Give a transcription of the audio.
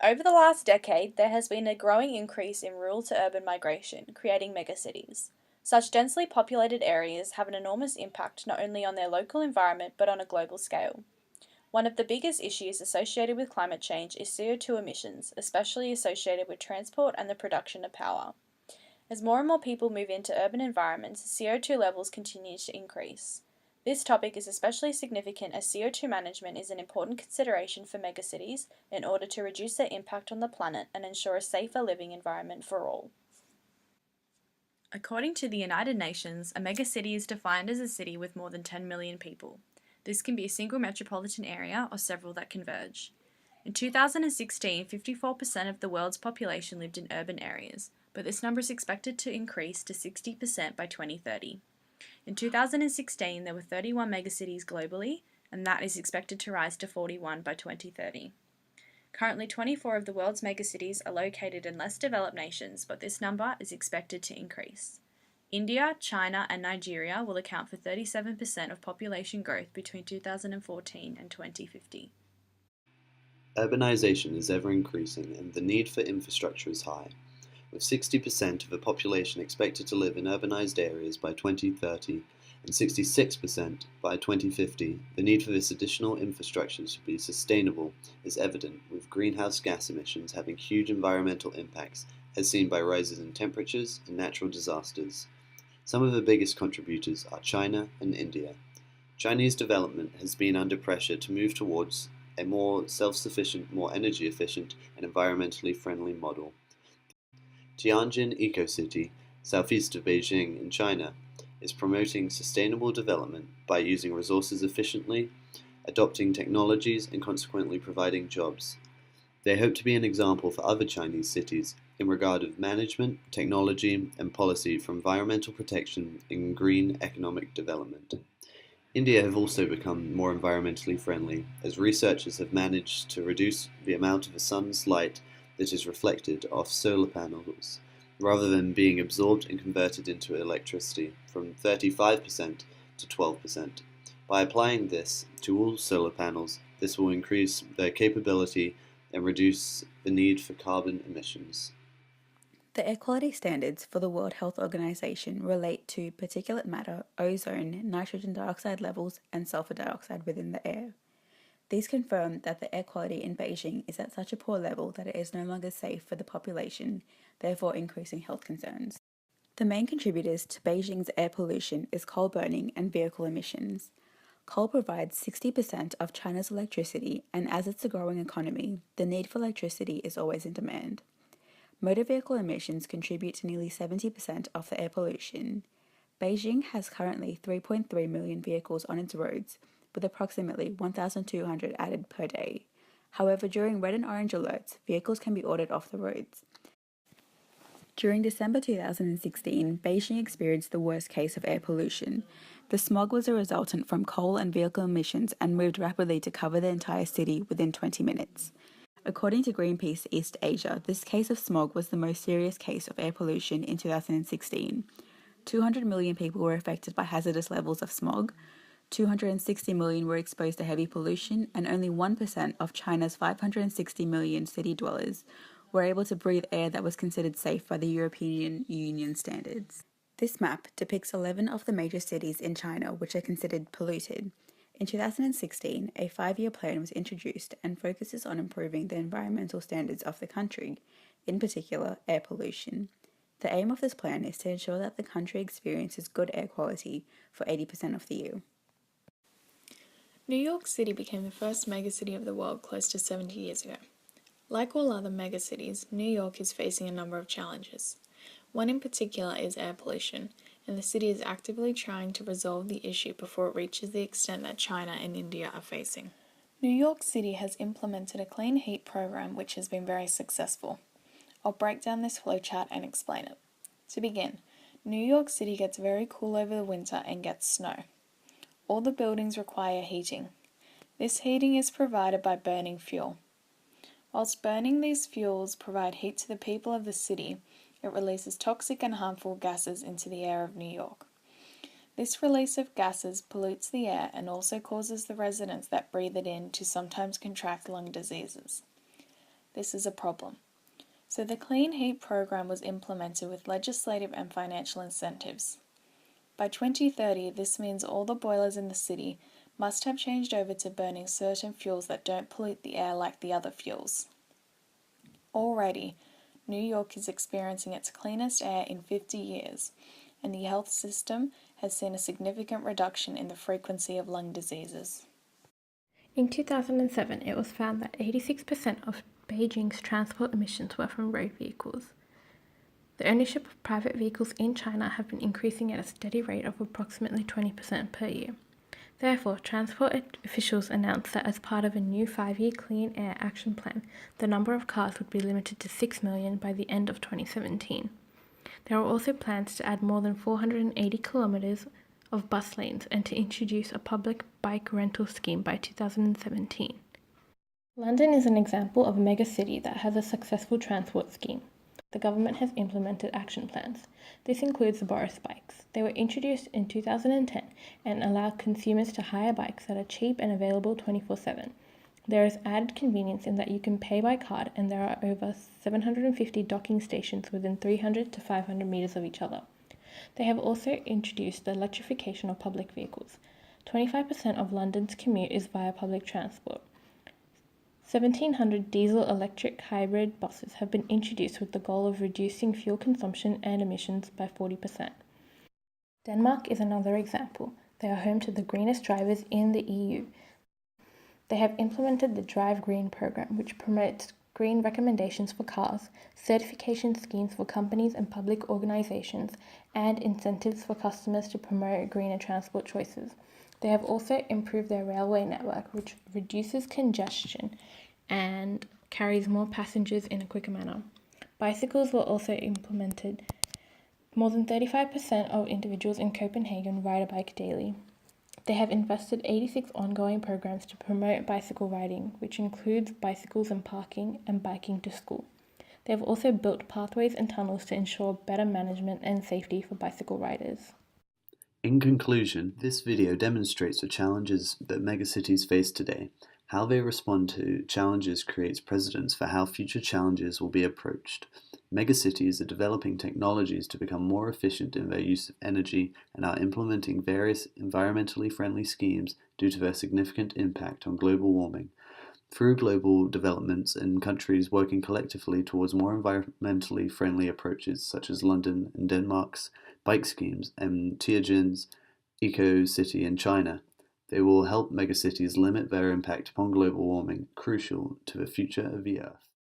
Over the last decade, there has been a growing increase in rural to urban migration, creating megacities. Such densely populated areas have an enormous impact not only on their local environment but on a global scale. One of the biggest issues associated with climate change is CO2 emissions, especially associated with transport and the production of power. As more and more people move into urban environments, CO2 levels continue to increase. This topic is especially significant as CO2 management is an important consideration for megacities in order to reduce their impact on the planet and ensure a safer living environment for all. According to the United Nations, a megacity is defined as a city with more than 10 million people. This can be a single metropolitan area or several that converge. In 2016, 54% of the world's population lived in urban areas, but this number is expected to increase to 60% by 2030. In 2016, there were 31 megacities globally, and that is expected to rise to 41 by 2030. Currently, 24 of the world's megacities are located in less developed nations, but this number is expected to increase. India, China, and Nigeria will account for 37% of population growth between 2014 and 2050. Urbanization is ever increasing and the need for infrastructure is high. With 60% of the population expected to live in urbanized areas by 2030 and 66% by 2050, the need for this additional infrastructure to be sustainable is evident, with greenhouse gas emissions having huge environmental impacts as seen by rises in temperatures and natural disasters. Some of the biggest contributors are China and India. Chinese development has been under pressure to move towards a more self-sufficient, more energy efficient, and environmentally friendly model. Tianjin Eco-City, southeast of Beijing in China, is promoting sustainable development by using resources efficiently, adopting technologies, and consequently providing jobs. They hope to be an example for other Chinese cities in regard of management, technology, and policy for environmental protection and green economic development. India have also become more environmentally friendly, as researchers have managed to reduce the amount of the sun's light that is reflected off solar panels, rather than being absorbed and converted into electricity, from 35% to 12%. By applying this to all solar panels, this will increase their capability and reduce the need for carbon emissions. The air quality standards for the World Health Organization relate to particulate matter, ozone, nitrogen dioxide levels, and sulfur dioxide within the air. These confirm that the air quality in Beijing is at such a poor level that it is no longer safe for the population, therefore increasing health concerns. The main contributors to Beijing's air pollution is coal burning and vehicle emissions. Coal provides 60% of China's electricity, and as it's a growing economy, the need for electricity is always in demand. Motor vehicle emissions contribute to nearly 70% of the air pollution. Beijing has currently 3.3 million vehicles on its roads, with approximately 1,200 added per day. However, during red and orange alerts, vehicles can be ordered off the roads. During December 2016, Beijing experienced the worst case of air pollution. The smog was a resultant from coal and vehicle emissions and moved rapidly to cover the entire city within 20 minutes. According to Greenpeace East Asia, this case of smog was the most serious case of air pollution in 2016. 200 million people were affected by hazardous levels of smog, 260 million were exposed to heavy pollution, and only 1% of China's 560 million city dwellers were able to breathe air that was considered safe by the European Union standards. This map depicts 11 of the major cities in China which are considered polluted. In 2016, a 5-year plan was introduced and focuses on improving the environmental standards of the country, in particular air pollution. The aim of this plan is to ensure that the country experiences good air quality for 80% of the year. New York City became the first megacity of the world close to 70 years ago. Like all other megacities, New York is facing a number of challenges. One in particular is air pollution, and the city is actively trying to resolve the issue before it reaches the extent that China and India are facing. New York City has implemented a clean heat program which has been very successful. I'll break down this flowchart and explain it. To begin, New York City gets very cool over the winter and gets snow. All the buildings require heating. This heating is provided by burning fuel. Whilst burning these fuels provide heat to the people of the city, it releases toxic and harmful gases into the air of New York. This release of gases pollutes the air and also causes the residents that breathe it in to sometimes contract lung diseases. this is a problem. So the Clean Heat program was implemented with legislative and financial incentives. By 2030, this means all the boilers in the city must have changed over to burning certain fuels that don't pollute the air like the other fuels. Already, New York is experiencing its cleanest air in 50 years, and the health system has seen a significant reduction in the frequency of lung diseases. In 2007, it was found that 86% of Beijing's transport emissions were from road vehicles. The ownership of private vehicles in China have been increasing at a steady rate of approximately 20% per year. Therefore, transport officials announced that as part of a new 5-year Clean Air Action Plan, the number of cars would be limited to 6 million by the end of 2017. There are also plans to add more than 480 kilometres of bus lanes and to introduce a public bike rental scheme by 2017. London is an example of a megacity that has a successful transport scheme. The government has implemented action plans. This includes the Boris bikes. They were introduced in 2010 and allow consumers to hire bikes that are cheap and available 24/7. There is added convenience in that you can pay by card, and there are over 750 docking stations within 300 to 500 meters of each other. They have also introduced the electrification of public vehicles. 25% of London's commute is via public transport. 1,700 diesel-electric hybrid buses have been introduced with the goal of reducing fuel consumption and emissions by 40%. Denmark is another example. They are home to the greenest drivers in the EU. They have implemented the Drive Green program, which promotes green recommendations for cars, certification schemes for companies and public organizations, and incentives for customers to promote greener transport choices. They have also improved their railway network, which reduces congestion and carries more passengers in a quicker manner. Bicycles were also implemented. More than 35% of individuals in Copenhagen ride a bike daily. They have invested 86 ongoing programs to promote bicycle riding, which includes bicycles and parking and biking to school. They have also built pathways and tunnels to ensure better management and safety for bicycle riders. In conclusion, this video demonstrates the challenges that megacities face today. How they respond to challenges creates precedents for how future challenges will be approached. Megacities are developing technologies to become more efficient in their use of energy and are implementing various environmentally friendly schemes due to their significant impact on global warming. Through global developments and countries working collectively towards more environmentally friendly approaches, such as London and Denmark's bike schemes and Tianjin's eco-city in China, they will help megacities limit their impact upon global warming, crucial to the future of the Earth.